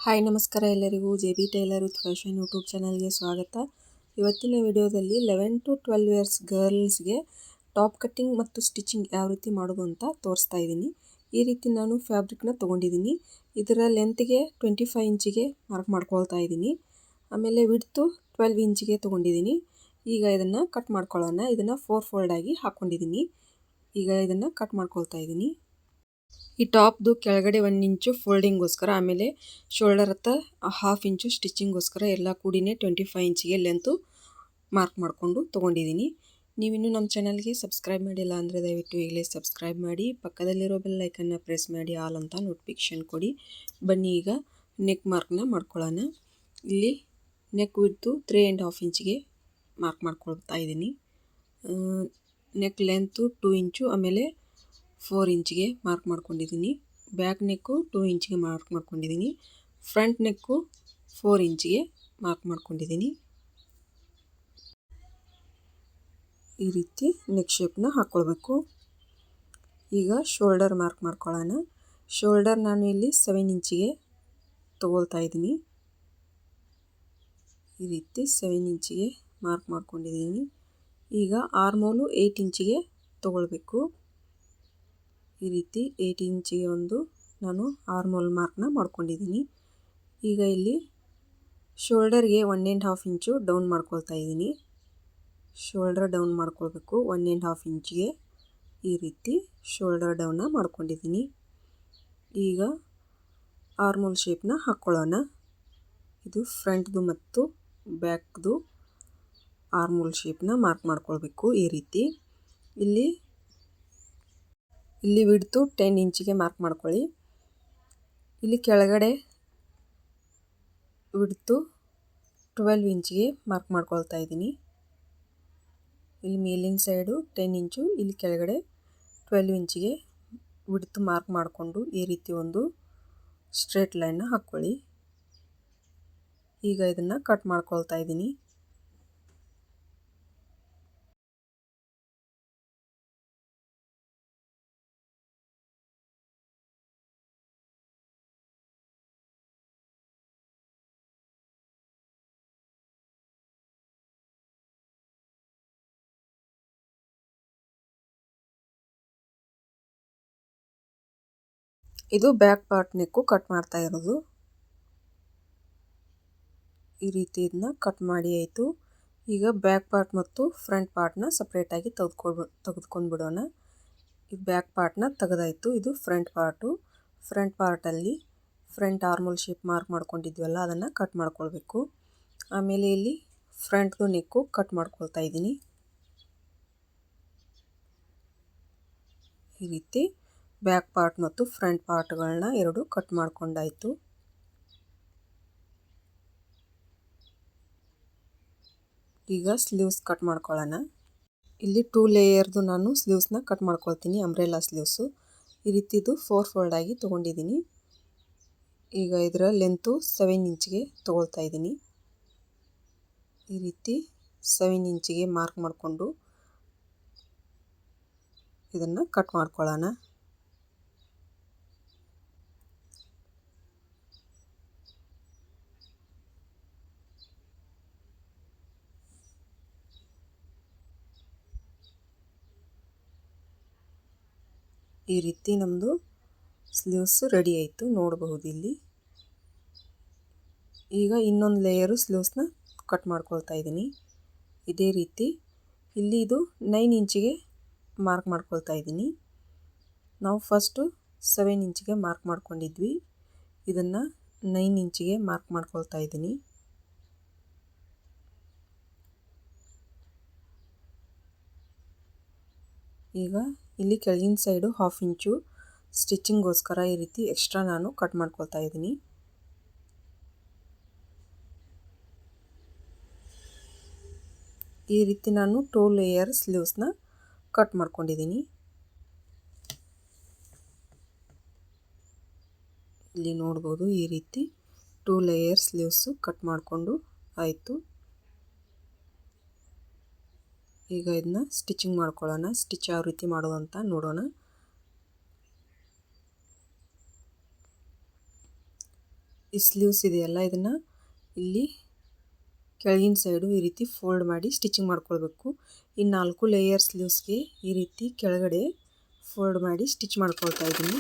Hi ನಮಸ್ಕಾರ ಎಲ್ಲರಿಗೂ JB tailor with fashion YouTube ಚಾನಲ್ಗೆ ಸ್ವಾಗತ. ಇವತ್ತಿನ ವಿಡಿಯೋದಲ್ಲಿ 11 to 12 ಇಯರ್ಸ್ ಗರ್ಲ್ಸ್ಗೆ ಟಾಪ್ ಕಟ್ಟಿಂಗ್ ಮತ್ತು ಸ್ಟಿಚಿಂಗ್ ಯಾವ ರೀತಿ ಮಾಡೋದು ಅಂತ ತೋರಿಸ್ತಾ ಇದ್ದೀನಿ. ಈ ರೀತಿ ನಾನು ಫ್ಯಾಬ್ರಿಕ್ನ ತೊಗೊಂಡಿದ್ದೀನಿ. ಇದರ ಲೆಂತ್ಗೆ 25 ಇಂಚಿಗೆ ಮಾರ್ಕ್ ಮಾಡ್ಕೊಳ್ತಾ ಇದ್ದೀನಿ. ಆಮೇಲೆ ವಿಡ್ತು 12 ಇಂಚಿಗೆ ತೊಗೊಂಡಿದ್ದೀನಿ. ಈಗ ಇದನ್ನು ಕಟ್ ಮಾಡ್ಕೊಳ್ಳೋಣ. ಇದನ್ನು 4 ಫೋಲ್ಡ್ ಆಗಿ ಹಾಕ್ಕೊಂಡಿದ್ದೀನಿ. ಈಗ ಇದನ್ನು ಕಟ್ ಮಾಡ್ಕೊಳ್ತಾ ಇದ್ದೀನಿ. ಈ ಟಾಪ್ದು ಕೆಳಗಡೆ 1 ಇಂಚು ಫೋಲ್ಡಿಂಗೋಸ್ಕರ, ಆಮೇಲೆ ಶೋಲ್ಡರ್ ಹತ್ತ 1/2 ಇಂಚು ಸ್ಟಿಚಿಂಗೋಸ್ಕರ ಎಲ್ಲ ಕೂಡಿನೇ 25 ಇಂಚಿಗೆ ಲೆಂತು ಮಾರ್ಕ್ ಮಾಡಿಕೊಂಡು ತೊಗೊಂಡಿದ್ದೀನಿ. ನೀವಿನ್ನೂ ನಮ್ಮ ಚಾನಲ್ಗೆ ಸಬ್ಸ್ಕ್ರೈಬ್ ಮಾಡಿಲ್ಲ ಅಂದರೆ ದಯವಿಟ್ಟು ಈಗಲೇ ಸಬ್ಸ್ಕ್ರೈಬ್ ಮಾಡಿ, ಪಕ್ಕದಲ್ಲಿರೋ ಬೆಲ್ ಐಕನ್ನ ಪ್ರೆಸ್ ಮಾಡಿ, ಆಲ್ ಅಂತ ನೋಟಿಫಿಕೇಷನ್ ಕೊಡಿ. ಬನ್ನಿ ಈಗ ನೆಕ್ ಮಾರ್ಕ್ನ ಮಾಡ್ಕೊಳ್ಳೋಣ. ಇಲ್ಲಿ ನೆಕ್ ವಿಡ್ತು 3.5 ಇಂಚಿಗೆ ಮಾರ್ಕ್ ಮಾಡ್ಕೊಳ್ತಾ ಇದ್ದೀನಿ. ನೆಕ್ ಲೆಂತು 2 ಇಂಚು, ಆಮೇಲೆ 4 ಇಂಚಿಗೆ ಮಾರ್ಕ್ ಮಾಡ್ಕೊಂಡಿದ್ದೀನಿ. ಬ್ಯಾಕ್ ನೆಕ್ಕು 2 ಇಂಚಿಗೆ ಮಾರ್ಕ್ ಮಾಡ್ಕೊಂಡಿದ್ದೀನಿ. ಫ್ರಂಟ್ ನೆಕ್ಕು 4 ಇಂಚಿಗೆ ಮಾರ್ಕ್ ಮಾಡ್ಕೊಂಡಿದ್ದೀನಿ. ಈ ರೀತಿ ನೆಕ್ ಶೇಪ್ನ ಹಾಕ್ಕೊಳ್ಬೇಕು. ಈಗ ಶೋಲ್ಡರ್ ಮಾರ್ಕ್ ಮಾಡ್ಕೊಳ್ಳೋಣ. ಶೋಲ್ಡರ್ ನಾನು ಇಲ್ಲಿ 7 ಇಂಚಿಗೆ ತಗೊಳ್ತಾ ಇದ್ದೀನಿ. ಈ ರೀತಿ 7 ಇಂಚಿಗೆ ಮಾರ್ಕ್ ಮಾಡ್ಕೊಂಡಿದ್ದೀನಿ. ಈಗ ಆರ್ಮೋಲು 8 ಇಂಚಿಗೆ ತಗೊಳ್ಬೇಕು. ಈ ರೀತಿ 8 ಇಂಚಿಗೆ ಒಂದು ನಾನು ಆರ್ಮೋಲ್ ಮಾರ್ಕ್ನ ಮಾಡ್ಕೊಂಡಿದ್ದೀನಿ. ಈಗ ಇಲ್ಲಿ ಶೋಲ್ಡರ್ಗೆ 1.5 ಇಂಚು ಡೌನ್ ಮಾಡ್ಕೊಳ್ತಾ ಇದ್ದೀನಿ. ಶೋಲ್ಡರ್ ಡೌನ್ ಮಾಡ್ಕೊಳ್ಬೇಕು 1.5 ಇಂಚಿಗೆ. ಈ ರೀತಿ ಶೋಲ್ಡರ್ ಡೌನ್ನ ಮಾಡ್ಕೊಂಡಿದ್ದೀನಿ. ಈಗ ಆರ್ಮೋಲ್ ಶೇಪ್ನ ಹಾಕ್ಕೊಳ್ಳೋಣ. ಇದು ಫ್ರಂಟ್ದು ಮತ್ತು ಬ್ಯಾಕ್ದು ಆರ್ಮೋಲ್ ಶೇಪ್ನ ಮಾರ್ಕ್ ಮಾಡ್ಕೊಳ್ಬೇಕು. ಈ ರೀತಿ ಇಲ್ಲಿ ವಿಡ್ತು 10 ಇಂಚಿಗೆ ಮಾರ್ಕ್ ಮಾಡ್ಕೊಳ್ಳಿ. ಇಲ್ಲಿ ಕೆಳಗಡೆ ವಿಡ್ತು 12 ಇಂಚಿಗೆ ಮಾರ್ಕ್ ಮಾಡ್ಕೊಳ್ತಾ ಇದ್ದೀನಿ. ಇಲ್ಲಿ ಮೇಲಿನ ಸೈಡು 10 ಇಂಚು, ಇಲ್ಲಿ ಕೆಳಗಡೆ 12 ಇಂಚಿಗೆ ವಿಡ್ತು ಮಾರ್ಕ್ ಮಾಡಿಕೊಂಡು ಈ ರೀತಿ ಒಂದು ಸ್ಟ್ರೇಟ್ ಲೈನ್ನ ಹಾಕ್ಕೊಳ್ಳಿ. ಈಗ ಇದನ್ನು ಕಟ್ ಮಾಡ್ಕೊಳ್ತಾ ಇದ್ದೀನಿ. ಇದು ಬ್ಯಾಕ್ ಪಾರ್ಟ್ ನೆಕ್ಕು ಕಟ್ ಮಾಡ್ತಾ ಇರೋದು. ಈ ರೀತಿ ಇದನ್ನ ಕಟ್ ಮಾಡಿ ಆಯಿತು. ಈಗ ಬ್ಯಾಕ್ ಪಾರ್ಟ್ ಮತ್ತು ಫ್ರಂಟ್ ಪಾರ್ಟ್ನ ಸಪ್ರೇಟಾಗಿ ತೆಗೆದುಕೊಂಡು ಬಿಡೋಣ. ಈ ಬ್ಯಾಕ್ ಪಾರ್ಟ್ನ ತೆಗೆದಾಯಿತು. ಇದು ಫ್ರಂಟ್ ಪಾರ್ಟು. ಫ್ರಂಟ್ ಪಾರ್ಟಲ್ಲಿ ಫ್ರಂಟ್ ಆರ್ಮೋಲ್ ಶೇಪ್ ಮಾರ್ಕ್ ಮಾಡ್ಕೊಂಡಿದ್ವಲ್ಲ, ಅದನ್ನು ಕಟ್ ಮಾಡ್ಕೊಳ್ಬೇಕು. ಆಮೇಲೆ ಇಲ್ಲಿ ಫ್ರಂಟ್ದು ನೆಕ್ಕು ಕಟ್ ಮಾಡ್ಕೊಳ್ತಾ ಇದ್ದೀನಿ. ಈ ರೀತಿ ಬ್ಯಾಕ್ ಪಾರ್ಟ್ ಮತ್ತು ಫ್ರಂಟ್ ಪಾರ್ಟ್ಗಳನ್ನ ಎರಡು ಕಟ್ ಮಾಡ್ಕೊಂಡಾಯಿತು. ಈಗ ಸ್ಲೀವ್ಸ್ ಕಟ್ ಮಾಡ್ಕೊಳ್ಳೋಣ. ಇಲ್ಲಿ 2 ಲೇಯರ್ದು ನಾನು ಸ್ಲೀವ್ಸ್ನ ಕಟ್ ಮಾಡ್ಕೊಳ್ತೀನಿ, ಅಂಬ್ರೆಲಾ ಸ್ಲೀವ್ಸು. ಈ ರೀತಿದು 4 ಫೋಲ್ಡ್ ಆಗಿ ತೊಗೊಂಡಿದ್ದೀನಿ. ಈಗ ಇದರ ಲೆಂತು 7 ಇಂಚಿಗೆ ತೊಗೊಳ್ತಾ ಇದ್ದೀನಿ. ಈ ರೀತಿ 7 ಇಂಚಿಗೆ ಮಾರ್ಕ್ ಮಾಡಿಕೊಂಡು ಇದನ್ನು ಕಟ್ ಮಾಡ್ಕೊಳ್ಳೋಣ. ಈ ರೀತಿ ನಮ್ಮದು ಸ್ಲೀವ್ಸ್ ರೆಡಿ ಆಯಿತು, ನೋಡಬಹುದು ಇಲ್ಲಿ. ಈಗ ಇನ್ನೊಂದು ಲೇಯರು ಸ್ಲೀವ್ಸ್ನ ಕಟ್ ಮಾಡ್ಕೊಳ್ತಾ ಇದ್ದೀನಿ. ಇದೇ ರೀತಿ ಇಲ್ಲಿ ಇದು 9 ಇಂಚಿಗೆ ಮಾರ್ಕ್ ಮಾಡ್ಕೊಳ್ತಾ ಇದ್ದೀನಿ. ನಾವು ಫಸ್ಟು 7 ಇಂಚಿಗೆ ಮಾರ್ಕ್ ಮಾಡ್ಕೊಂಡಿದ್ವಿ. ಇದನ್ನು 9 ಇಂಚಿಗೆ ಮಾರ್ಕ್ ಮಾಡ್ಕೊಳ್ತಾ ಇದ್ದೀನಿ. ಈಗ ಇಲ್ಲಿ ಕೆಳಗಿನ ಸೈಡು 1/2 ಇಂಚು ಸ್ಟಿಚಿಂಗೋಸ್ಕರ ಈ ರೀತಿ ಎಕ್ಸ್ಟ್ರಾ ನಾನು ಕಟ್ ಮಾಡ್ಕೊಳ್ತಾ ಇದ್ದೀನಿ. ಈ ರೀತಿ ನಾನು 2 ಲೇಯರ್ ಸ್ಲೀವ್ಸ್ನ ಕಟ್ ಮಾಡ್ಕೊಂಡಿದ್ದೀನಿ. ಇಲ್ಲಿ ನೋಡ್ಬೋದು ಈ ರೀತಿ 2 ಲೇಯರ್ ಸ್ಲೀವ್ಸು ಕಟ್ ಮಾಡಿಕೊಂಡು ಆಯಿತು. ಈಗ ಇದನ್ನ ಸ್ಟಿಚಿಂಗ್ ಮಾಡ್ಕೊಳ್ಳೋಣ. ಸ್ಟಿಚ್ ಯಾವ ರೀತಿ ಮಾಡೋದು ಅಂತ ನೋಡೋಣ. ಈ ಸ್ಲೀವ್ಸ್ ಇದೆಯಲ್ಲ ಇದನ್ನು ಇಲ್ಲಿ ಕೆಳಗಿನ ಸೈಡು ಈ ರೀತಿ ಫೋಲ್ಡ್ ಮಾಡಿ ಸ್ಟಿಚಿಂಗ್ ಮಾಡ್ಕೊಳ್ಬೇಕು. ಈ 4 ಲೇಯರ್ ಸ್ಲೀವ್ಸ್ಗೆ ಈ ರೀತಿ ಕೆಳಗಡೆ ಫೋಲ್ಡ್ ಮಾಡಿ ಸ್ಟಿಚ್ ಮಾಡ್ಕೊಳ್ತಾ ಇದ್ದೀನಿ.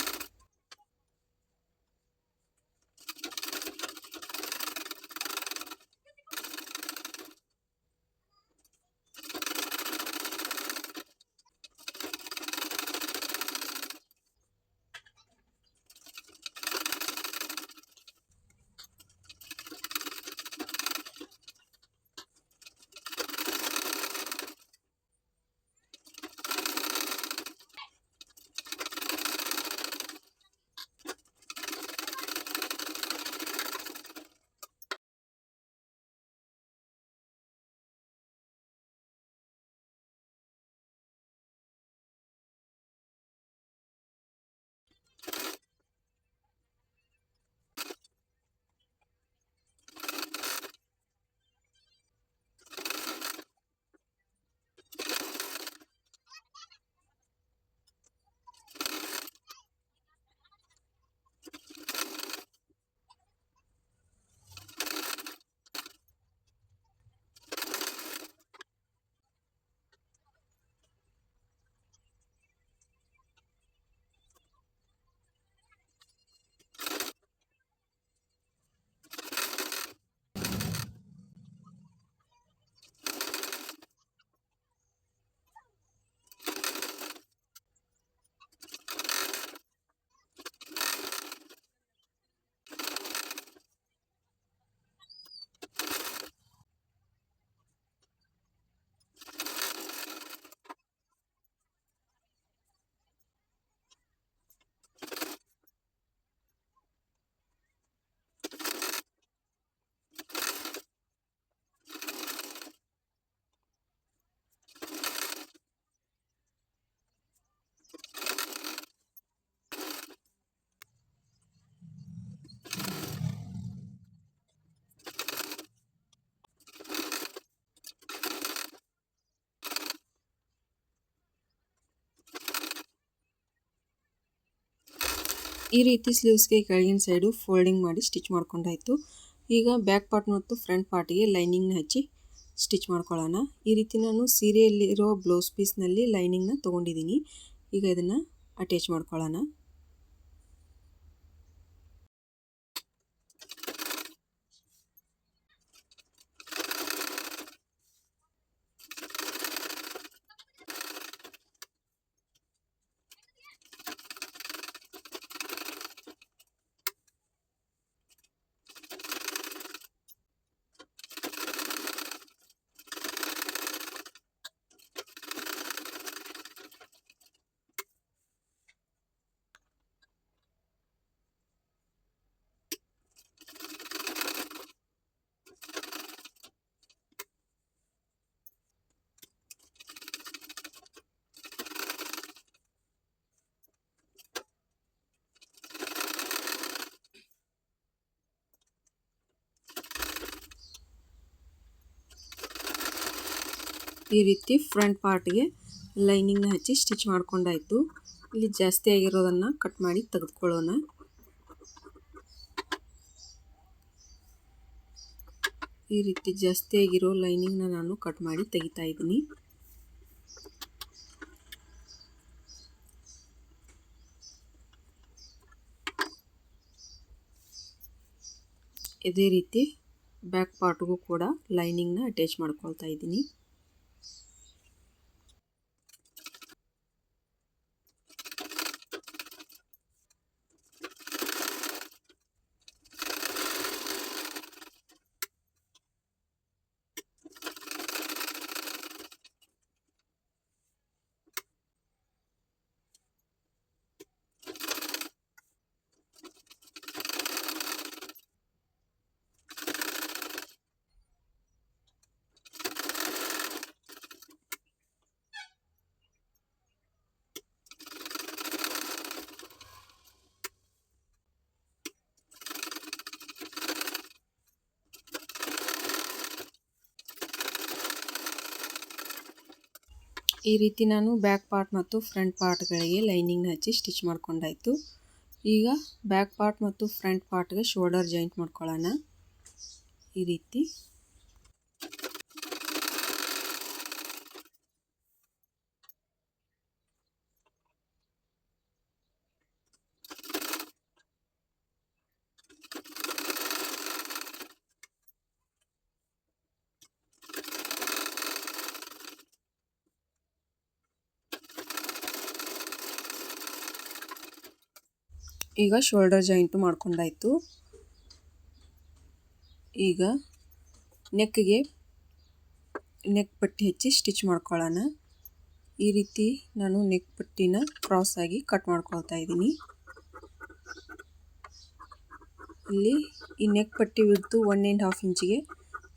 ಈ ರೀತಿ ಸ್ಲೀವ್ಸ್ಗೆ ಕೆಳಗಿನ ಸೈಡು ಫೋಲ್ಡಿಂಗ್ ಮಾಡಿ ಸ್ಟಿಚ್ ಮಾಡ್ಕೊಂಡಾಯಿತು. ಈಗ ಬ್ಯಾಕ್ ಪಾರ್ಟ್ ಮತ್ತು ಫ್ರಂಟ್ ಪಾರ್ಟಿಗೆ ಲೈನಿಂಗ್ನ ಹಚ್ಚಿ ಸ್ಟಿಚ್ ಮಾಡ್ಕೊಳ್ಳೋಣ. ಈ ರೀತಿ ನಾನು ಸೀರೆಯಲ್ಲಿರೋ ಬ್ಲೌಸ್ ಪೀಸ್ನಲ್ಲಿ ಲೈನಿಂಗ್ನ ತೊಗೊಂಡಿದ್ದೀನಿ. ಈಗ ಇದನ್ನು ಅಟ್ಯಾಚ್ ಮಾಡ್ಕೊಳ್ಳೋಣ. ಈ ರೀತಿ ಫ್ರಂಟ್ ಪಾರ್ಟ್ಗೆ ಲೈನಿಂಗ್ನ ಹಚ್ಚಿ ಸ್ಟಿಚ್ ಮಾಡ್ಕೊಂಡಾಯಿತು. ಇಲ್ಲಿ ಜಾಸ್ತಿ ಆಗಿರೋದನ್ನು ಕಟ್ ಮಾಡಿ ತೆಗೆದುಕೊಳ್ಳೋಣ. ಈ ರೀತಿ ಜಾಸ್ತಿ ಆಗಿರೋ ಲೈನಿಂಗ್ನ ನಾನು ಕಟ್ ಮಾಡಿ ತೆಗಿತಾ ಇದ್ದೀನಿ. ಇದೇ ರೀತಿ ಬ್ಯಾಕ್ ಪಾರ್ಟ್ಗೂ ಕೂಡ ಲೈನಿಂಗ್ನ ಅಟ್ಯಾಚ್ ಮಾಡ್ಕೊಳ್ತಾ ಇದ್ದೀನಿ. ಈ ರೀತಿ ನಾನು ಬ್ಯಾಕ್ ಪಾರ್ಟ್ ಮತ್ತು ಫ್ರಂಟ್ ಪಾರ್ಟ್ಗಳಿಗೆ ಲೈನಿಂಗ್ನ ಹಚ್ಚಿ ಸ್ಟಿಚ್ ಮಾಡ್ಕೊಂಡಾಯಿತು. ಈಗ ಬ್ಯಾಕ್ ಪಾರ್ಟ್ ಮತ್ತು ಫ್ರಂಟ್ ಪಾರ್ಟ್ಗೆ ಶೋಲ್ಡರ್ ಜಾಯಿಂಟ್ ಮಾಡ್ಕೊಳ್ಳೋಣ. ಈ ರೀತಿ ಈಗ ಶೋಲ್ಡರ್ ಜಾಯಿಂಟು ಮಾಡ್ಕೊಂಡಾಯಿತು. ಈಗ ನೆಕ್ ಪಟ್ಟಿ ಹಚ್ಚಿ ಸ್ಟಿಚ್ ಮಾಡ್ಕೊಳ್ಳೋಣ. ಈ ರೀತಿ ನಾನು ನೆಕ್ ಪಟ್ಟಿನ ಕ್ರಾಸ್ ಆಗಿ ಕಟ್ ಮಾಡ್ಕೊಳ್ತಾ ಇದ್ದೀನಿ. ಇಲ್ಲಿ ಈ ನೆಕ್ ಪಟ್ಟಿ ವಿಡ್ತು 1.5 ಇಂಚಿಗೆ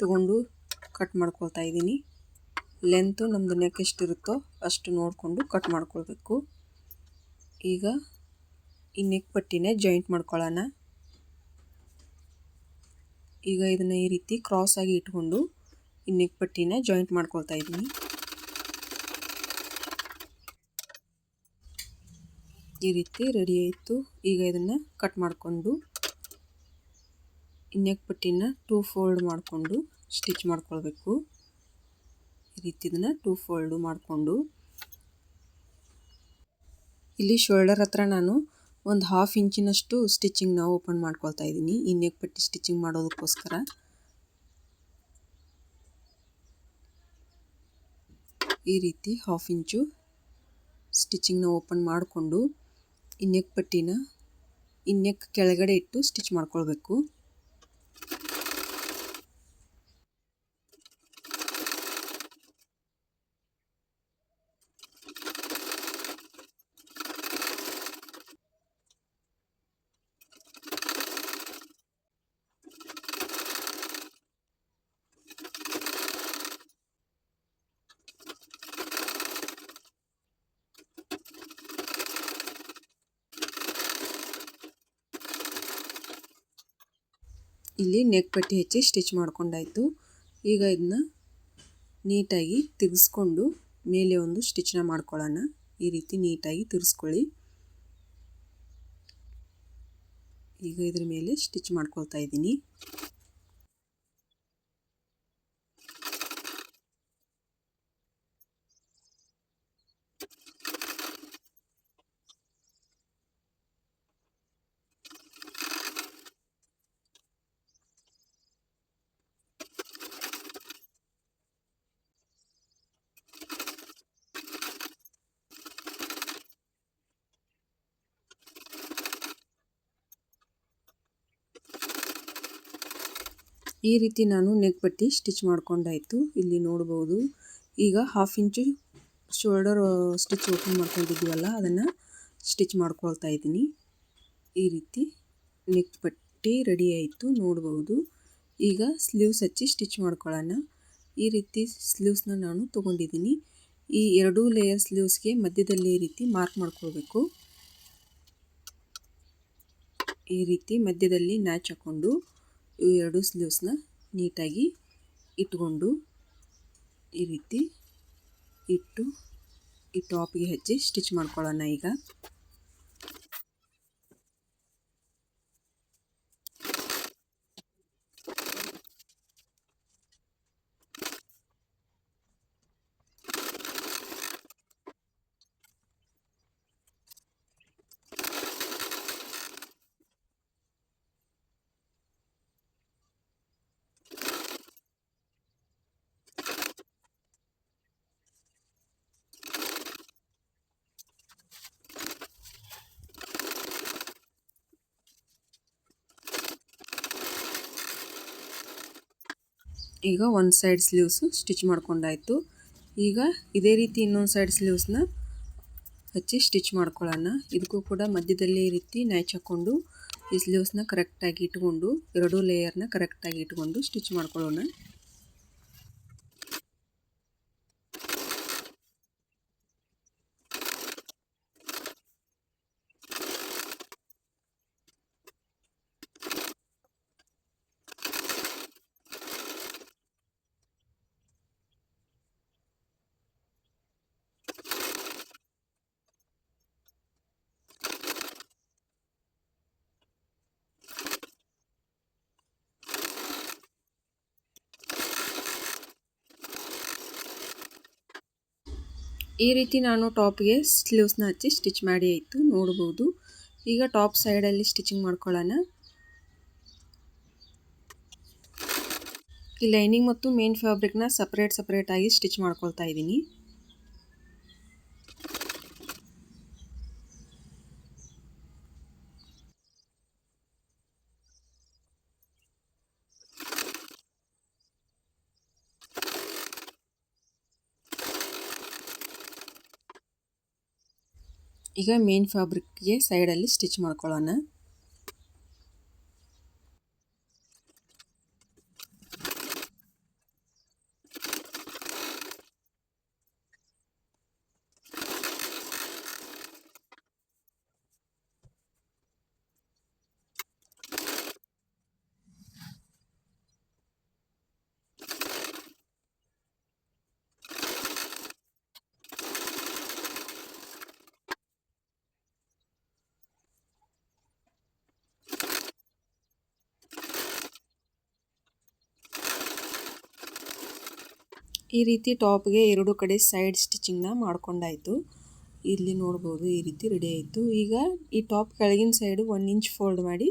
ತಗೊಂಡು ಕಟ್ ಮಾಡ್ಕೊಳ್ತಾ ಇದ್ದೀನಿ. ಲೆಂತು ನಮ್ಮದು ನೆಕ್ ಎಷ್ಟಿರುತ್ತೋ ಅಷ್ಟು ನೋಡಿಕೊಂಡು ಕಟ್ ಮಾಡ್ಕೊಳ್ಬೇಕು. ಈಗ ಈ ನೆಕ್ ಪಟ್ಟಿನೇ ಜಾಯಿಂಟ್ ಮಾಡ್ಕೊಳ್ಳೋಣ. ಈಗ ಇದನ್ನು ಈ ರೀತಿ ಕ್ರಾಸ್ ಆಗಿ ಇಟ್ಕೊಂಡು ಈ ನೆಕ್ ಪಟ್ಟಿನ ಜಾಯಿಂಟ್ ಮಾಡ್ಕೊಳ್ತಾ ಇದ್ದೀನಿ. ಈ ರೀತಿ ರೆಡಿ ಆಯಿತು. ಈಗ ಇದನ್ನು ಕಟ್ ಮಾಡಿಕೊಂಡು ಈ ನೆಕ್ ಪಟ್ಟಿನ 2 ಫೋಲ್ಡ್ ಮಾಡಿಕೊಂಡು ಸ್ಟಿಚ್ ಮಾಡ್ಕೊಳ್ಬೇಕು. ಈ ರೀತಿ ಇದನ್ನು 2 ಫೋಲ್ಡು ಮಾಡಿಕೊಂಡು ಇಲ್ಲಿ ಶೋಲ್ಡರ್ ಹತ್ರ ನಾನು ಒಂದು 1/2 ಇಂಚಿನಷ್ಟು ಸ್ಟಿಚಿಂಗ್ನ ಓಪನ್ ಮಾಡ್ಕೊಳ್ತಾ ಇದ್ದೀನಿ ಈ ನೆಕ್ ಪಟ್ಟಿ ಸ್ಟಿಚಿಂಗ್ ಮಾಡೋದಕ್ಕೋಸ್ಕರ. ಈ ರೀತಿ 1/2 ಇಂಚು ಸ್ಟಿಚಿಂಗ್ನ ಓಪನ್ ಮಾಡಿಕೊಂಡು ಈ ನೆಕ್ ಪಟ್ಟಿನ ಈ ನೆಕ್ ಕೆಳಗಡೆ ಇಟ್ಟು ಸ್ಟಿಚ್ ಮಾಡ್ಕೊಳ್ಬೇಕು. ಇಲ್ಲಿ ನೆಕ್ ಪಟ್ಟಿ ಹಚ್ಚಿ ಸ್ಟಿಚ್ ಮಾಡ್ಕೊಂಡಾಯಿತು. ಈಗ ಇದನ್ನ ನೀಟಾಗಿ ತಿರ್ಗಿಸ್ಕೊಂಡು ಮೇಲೆ ಒಂದು ಸ್ಟಿಚ್ನ ಮಾಡ್ಕೊಳ್ಳೋಣ. ಈ ರೀತಿ ನೀಟಾಗಿ ತಿರ್ಗಿಸ್ಕೊಳ್ಳಿ. ಈಗ ಇದ್ರ ಮೇಲೆ ಸ್ಟಿಚ್ ಮಾಡ್ಕೊಳ್ತಾ ಇದ್ದೀನಿ. ಈ ರೀತಿ ನಾನು ನೆಕ್ ಪಟ್ಟಿ ಸ್ಟಿಚ್ ಮಾಡ್ಕೊಂಡಾಯಿತು. ಇಲ್ಲಿ ನೋಡ್ಬೋದು. ಈಗ 1/2 ಇಂಚು ಶೋಲ್ಡರ್ ಸ್ಟಿಚ್ ಓಪನ್ ಮಾಡ್ಕೊಂಡಿದ್ದೀವಲ್ಲ ಅದನ್ನು ಸ್ಟಿಚ್ ಮಾಡ್ಕೊಳ್ತಾ ಇದ್ದೀನಿ. ಈ ರೀತಿ ನೆಕ್ ಪಟ್ಟಿ ರೆಡಿ ಆಯಿತು ನೋಡ್ಬೋದು. ಈಗ ಸ್ಲೀವ್ಸ್ ಹಚ್ಚಿ ಸ್ಟಿಚ್ ಮಾಡ್ಕೊಳ್ಳೋಣ. ಈ ರೀತಿ ಸ್ಲೀವ್ಸ್ನ ನಾನು ತೊಗೊಂಡಿದ್ದೀನಿ. ಈ 2 ಲೇಯರ್ ಸ್ಲೀವ್ಸ್ಗೆ ಮಧ್ಯದಲ್ಲಿ ಈ ರೀತಿ ಮಾರ್ಕ್ ಮಾಡ್ಕೊಳ್ಬೇಕು. ಈ ರೀತಿ ಮಧ್ಯದಲ್ಲಿ ನ್ಯಾಚ್ ಹಾಕ್ಕೊಂಡು ಈ 2 ಸ್ಲೀವ್ಸ್ನ ನೀಟಾಗಿ ಇಟ್ಕೊಂಡು ಈ ರೀತಿ ಇಟ್ಟು ಈ ಟಾಪಿಗೆ ಹಚ್ಚಿ ಸ್ಟಿಚ್ ಮಾಡ್ಕೊಳ್ಳೋಣ. ಈಗ ಒಂದು ಸೈಡ್ ಸ್ಲೀವ್ಸು ಸ್ಟಿಚ್ ಮಾಡ್ಕೊಂಡಾಯಿತು. ಈಗ ಇದೇ ರೀತಿ ಇನ್ನೊಂದು ಸೈಡ್ ಸ್ಲೀವ್ಸ್ನ ಹಚ್ಚಿ ಸ್ಟಿಚ್ ಮಾಡ್ಕೊಳ್ಳೋಣ. ಇದಕ್ಕೂ ಕೂಡ ಮಧ್ಯದಲ್ಲಿ ಈ ರೀತಿ ನ್ಯಾಚ್ ಹಾಕ್ಕೊಂಡು ಈ ಸ್ಲೀವ್ಸ್ನ ಕರೆಕ್ಟಾಗಿ ಇಟ್ಕೊಂಡು 2 ಲೇಯರ್ನ ಕರೆಕ್ಟಾಗಿ ಇಟ್ಕೊಂಡು ಸ್ಟಿಚ್ ಮಾಡ್ಕೊಳ್ಳೋಣ. ಈ ರೀತಿ ನಾನು ಟಾಪ್ಗೆ ಸ್ಲೀವ್ಸ್ನ ಹಚ್ಚಿ ಸ್ಟಿಚ್ ಮಾಡಿ ಆಯಿತು ನೋಡ್ಬೋದು. ಈಗ ಟಾಪ್ ಸೈಡಲ್ಲಿ ಸ್ಟಿಚಿಂಗ್ ಮಾಡ್ಕೊಳ್ಳೋಣ. ಈ ಲೈನಿಂಗ್ ಮತ್ತು ಮೇನ್ ಫ್ಯಾಬ್ರಿಕ್ನ ಸಪ್ರೇಟಾಗಿ ಸ್ಟಿಚ್ ಮಾಡ್ಕೊಳ್ತಾ ಇದ್ದೀನಿ. ಈಗ ಮೇನ್ ಫ್ಯಾಬ್ರಿಕ್ಗೆ ಸೈಡಲ್ಲಿ ಸ್ಟಿಚ್ ಮಾಡ್ಕೊಳ್ಳೋಣ. ಈ ರೀತಿ ಟಾಪ್ಗೆ ಎರಡು ಕಡೆ ಸೈಡ್ ಸ್ಟಿಚಿಂಗ್ನ ಮಾಡ್ಕೊಂಡಾಯಿತು. ಇಲ್ಲಿ ನೋಡ್ಬೋದು ಈ ರೀತಿ ರೆಡಿ ಆಯಿತು. ಈಗ ಈ ಟಾಪ್ ಕೆಳಗಿನ ಸೈಡು 1 ಇಂಚ್ ಫೋಲ್ಡ್ ಮಾಡಿ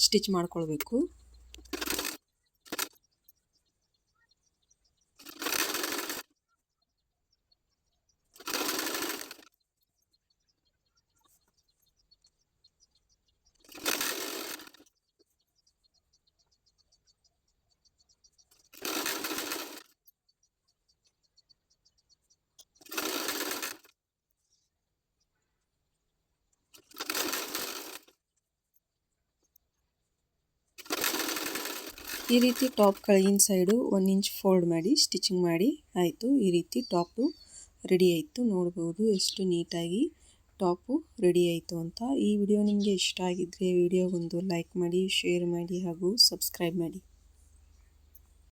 ಸ್ಟಿಚ್ ಮಾಡ್ಕೊಳ್ಬೇಕು. ಈ ರೀತಿ ಟಾಪ್ ಕೆಳಗಿನ ಸೈಡು 1 ಇಂಚ್ ಫೋಲ್ಡ್ ಮಾಡಿ ಸ್ಟಿಚಿಂಗ್ ಮಾಡಿ ಆಯಿತು. ಈ ರೀತಿ ಟಾಪು ರೆಡಿ ಆಯಿತು. ನೋಡ್ಬೋದು ಎಷ್ಟು ನೀಟಾಗಿ ಟಾಪು ರೆಡಿ ಆಯಿತು ಅಂತ. ಈ ವಿಡಿಯೋ ನಿಮಗೆ ಇಷ್ಟ ಆಗಿದ್ದರೆ ವಿಡಿಯೋಗೊಂದು ಲೈಕ್ ಮಾಡಿ, ಶೇರ್ ಮಾಡಿ ಹಾಗೂ ಸಬ್ಸ್ಕ್ರೈಬ್ ಮಾಡಿ.